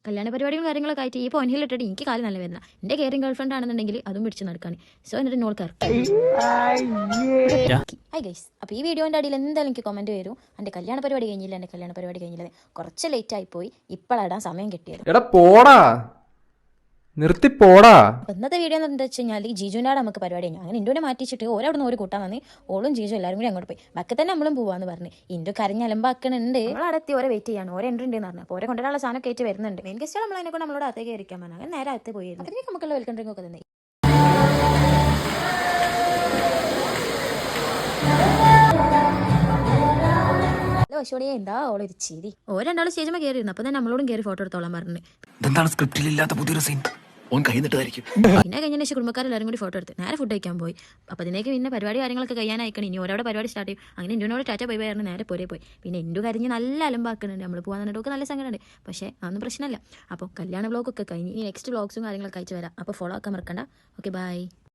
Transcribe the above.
കല്യാണ പരിപാടിയും കാര്യങ്ങളൊക്കെ ആയിട്ട് ഈ പോയിന്റിൽ ഇട്ടിട്ട് എനിക്ക് കാലം നല്ല വരുന്ന എൻ്റെ കെയറിംഗ് ഗേൾ ഫ്രണ്ട് ആണെന്നുണ്ടെങ്കിൽ അതും പിടിച്ച് നടക്കാൻ. സോ എന്നിട്ട് നോൾ കറക്റ്റ്. ഹൈ ഗൈസ്, അപ്പോൾ ഈ വീഡിയോൻ്റെ അടിയിൽ എന്തായാലും എനിക്ക് കമൻറ്റ് വരും, എൻ്റെ കല്യാണ പരിപാടി കഴിഞ്ഞില്ല, കുറച്ച് ലേറ്റ് ആയിപ്പോയി, ഇപ്പോഴാണ് സമയം കിട്ടിയത്. എടാ പോടാ, നിർത്തിപ്പോടാ. ഇന്നത്തെ വീഡിയോ എന്താ വെച്ച് കഴിഞ്ഞാൽ ജിജുവിനാട് നമുക്ക് പരിപാടി കഴിഞ്ഞു. അങ്ങനെ ഇൻഡോനെ മാറ്റിച്ചിട്ട് ഓരോവിടുന്ന് ഒരു കൂട്ടാൻ വന്ന് ഓളും ജിജു എല്ലാവരും കൂടി അങ്ങോട്ട് പോയി. ബാക്കി തന്നെ നമ്മളും പോവാന്ന് പറഞ്ഞ് ഇൻഡു കരഞ്ഞ് അലമ്പാക്കണുണ്ട്. നമ്മളടുത്ത് ഓരോ വെയിറ്റ് ചെയ്യാണ്, ഓരോ എൻട്രി ഉണ്ടെന്ന് പറഞ്ഞു. അപ്പോൾ ഓരോ കൊണ്ടുള്ള സാധനം കയറ്റി വരുന്നുണ്ട്. മെയിൻ ഗസ്റ്റ് നമ്മൾ അതിനെ കൊണ്ട് നമ്മളോട് അകത്തേക്ക് ഇരിക്കാൻ പറഞ്ഞു. അങ്ങനെ നേരെ അകത്ത് പോയിരുന്നു. അതിലേക്ക് നമുക്കുള്ള വെൽക്കം ഡ്രിങ്ക് ഒക്കെ തന്നെ. പക്ഷോടിയെ എന്താ ഓളൊരു ചിരി. ഓരണ്ടാളും സ്റ്റേജിൽ കയറിയിരുന്നു. അപ്പോൾ തന്നെ നമ്മളോടും കയറി ഫോട്ടോ എടുത്തോളാൻ പറഞ്ഞു. എന്താണ് സ്ക്രിപ്റ്റിലില്ലാത്ത പുതിയൊരു സീൻ ഓൻ കഴിഞ്ഞിട്ടായിരിക്കും. പിന്നെ കഴിഞ്ഞ ശേഷം കുടുംബക്കാരെല്ലാവരും കൂടി ഫോട്ടോ എടുത്ത് നേരെ ഫുഡ് കഴിക്കാൻ പോയി. അപ്പോൾ അതിലേക്ക് പിന്നെ പരിപാടി കാര്യങ്ങളൊക്കെ കഴിയാനായിക്കണം. ഇനി ഓരോടെ പരിപാടി സ്റ്റാർട്ട് ചെയ്യും. അങ്ങനെ ഇൻഡുവിനോട് ടാറ്റ ബൈ ബൈ ആയിരുന്നു നേരെ പോയി. പിന്നെ ഇൻഡു കരിഞ്ഞ് നല്ല അലമ്പാക്കുന്നുണ്ട്. നമ്മൾ പോകാൻ പറഞ്ഞിട്ടൊക്കെ നല്ല സങ്കടമുണ്ട്. പക്ഷേ അതൊന്നും പ്രശ്നമല്ല. അപ്പോൾ കല്യാണ വ്ളോഗൊക്കെ കഴിഞ്ഞ് ഈ നെക്സ്റ്റ് വ്ളോഗ്സും കാര്യങ്ങളൊക്കെ അയച്ചു വരാം. അപ്പോൾ ഫോളോ ആക്കാൻ മറക്കണ്ട. Okay bye.